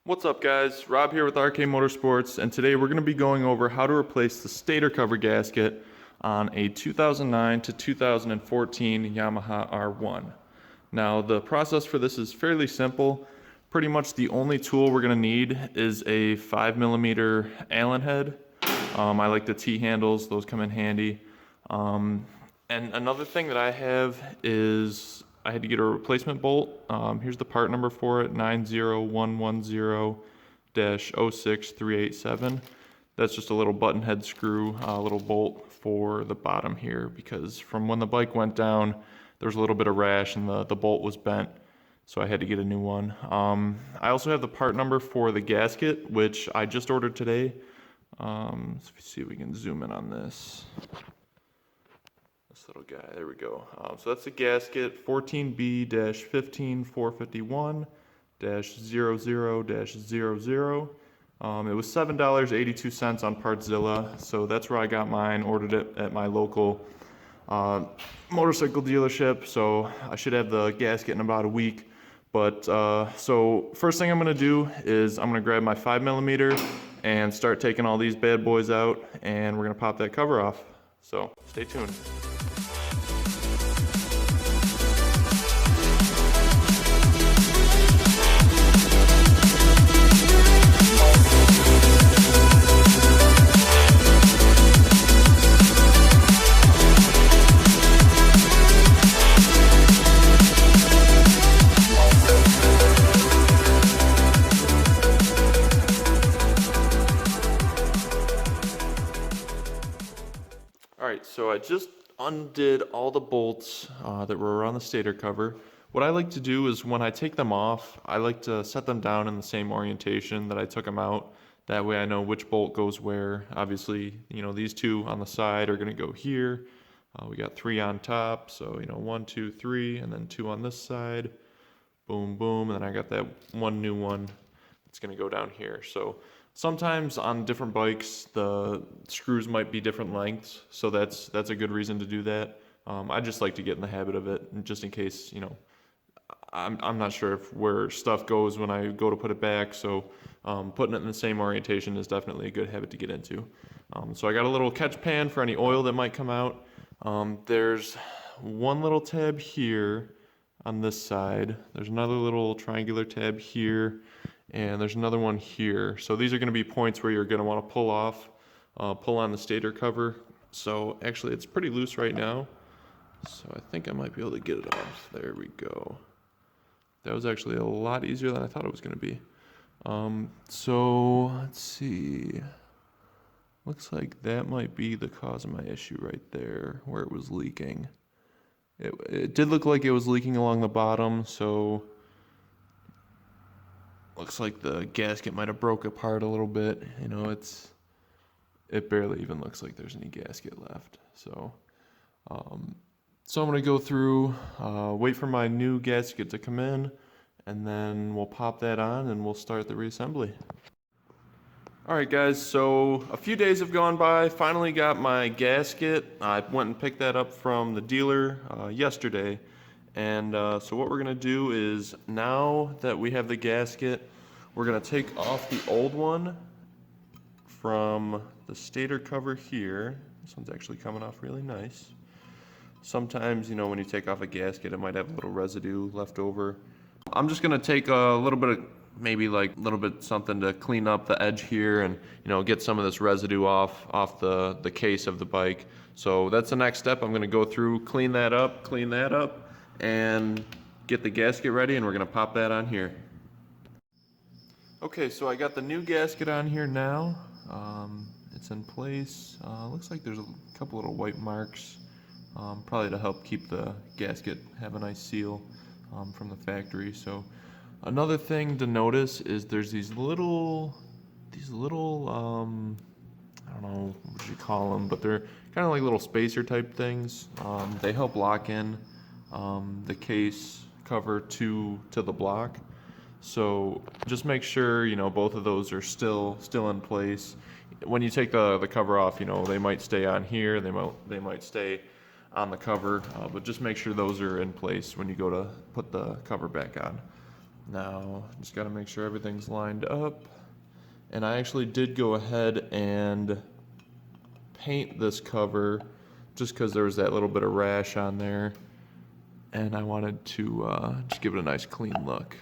What's up guys, Rob here with RK Motorsports, and today we're going to be going over how to replace the stator cover gasket on a 2009 to 2014 Yamaha R1. Now the process for this is fairly simple. Pretty much the only tool we're going to need is a 5mm Allen head. I like the T-handles, those come in handy. And another thing that I have is I had to get a replacement bolt. Here's the part number for it, 90110-06387. That's just a little button head screw, a little bolt for the bottom here, because from when the bike went down, there was a little bit of rash and the bolt was bent, so I had to get a new one. I also have the part number for the gasket, which I just ordered today. Let's see if we can zoom in on this. Little guy, there we go. So that's the gasket, 14B-15451-00-00. It was $7.82 on Partzilla, so that's where I got mine. Ordered it at my local motorcycle dealership, so I should have the gasket in about a week. But so first thing I'm gonna do is I'm gonna grab my 5mm and start taking all these bad boys out, and we're gonna pop that cover off. So stay tuned. Alright, so I just undid all the bolts that were around the stator cover. What I like to do is when I take them off, I like to set them down in the same orientation that I took them out. That way I know which bolt goes where. Obviously, you know, these two on the side are going to go here. We got 3 on top, so, you know, 1, 2, 3, and then 2 on this side. Boom, boom, and then I got that one new one that's going to go down here. So sometimes on different bikes, the screws might be different lengths, so that's a good reason to do that. I just like to get in the habit of it, just in case, you know, I'm not sure where stuff goes when I go to put it back, so putting it in the same orientation is definitely a good habit to get into. So I got a little catch pan for any oil that might come out. There's one little tab here on this side. There's another little triangular tab here. And there's another one here. So these are going to be points where you're going to want to pull on the stator cover. So actually it's pretty loose right now. So I think I might be able to get it off. There we go. That was actually a lot easier than I thought it was going to be. So let's see. Looks like that might be the cause of my issue right there, where it was leaking. It did look like it was leaking along the bottom, so looks like the gasket might have broke apart a little bit. You know, it barely even looks like there's any gasket left. So, I'm gonna go through, wait for my new gasket to come in, and then we'll pop that on and we'll start the reassembly. All right, guys. So a few days have gone by. Finally got my gasket. I went and picked that up from the dealer yesterday. And so what we're going to do is, now that we have the gasket, we're going to take off the old one from the stator cover here. This one's actually coming off really nice. Sometimes, you know, when you take off a gasket, it might have a little residue left over. I'm just going to take a little bit of, maybe like a little bit something to clean up the edge here and, you know, get some of this residue off the case of the bike. So that's the next step. I'm going to go through, clean that up, and get the gasket ready, and we're going to pop that on here. Okay, so I got the new gasket on here now. It's in place. Looks like there's a couple little white marks, probably to help keep the gasket have a nice seal from the factory. So another thing to notice is there's these little I don't know what you call them, but they're kind of like little spacer type things. They help lock in the case cover to the block. So just make sure, you know, both of those are still in place. When you take the cover off, you know, they might stay on here, they might stay on the cover, but just make sure those are in place when you go to put the cover back on. Now, just gotta make sure everything's lined up. And I actually did go ahead and paint this cover just because there was that little bit of rash on there. And I wanted to just give it a nice clean look.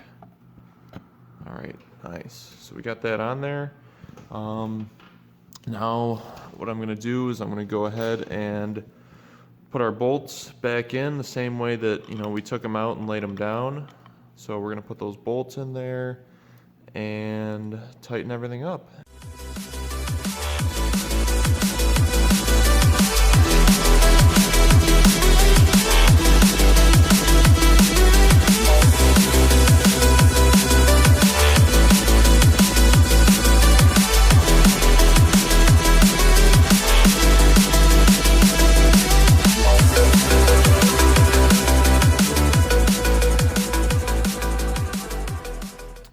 All right, nice. So we got that on there. Now, what I'm gonna do is I'm gonna go ahead and put our bolts back in the same way that, we took them out and laid them down. So we're gonna put those bolts in there and tighten everything up.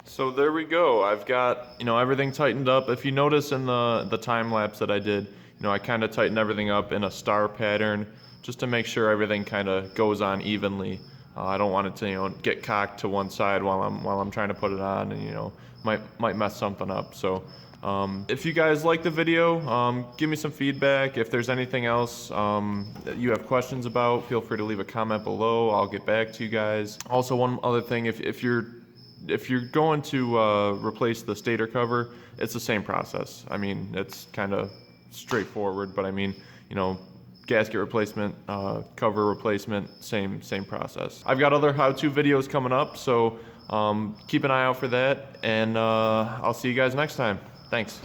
So there we go. I've got, everything tightened up. If you notice in the time lapse that I did, I kind of tightened everything up in a star pattern just to make sure everything kind of goes on evenly. I don't want it to, get cocked to one side while I'm trying to put it on, and might mess something up. So if you guys like the video, give me some feedback. If there's anything else that you have questions about, feel free to leave a comment below. I'll get back to you guys. Also, one other thing, if you're going to replace the stator cover, it's the same process. I mean, it's kind of straightforward, but I mean, gasket replacement, cover replacement, same process. I've got other how-to videos coming up, so keep an eye out for that, and I'll see you guys next time. Thanks.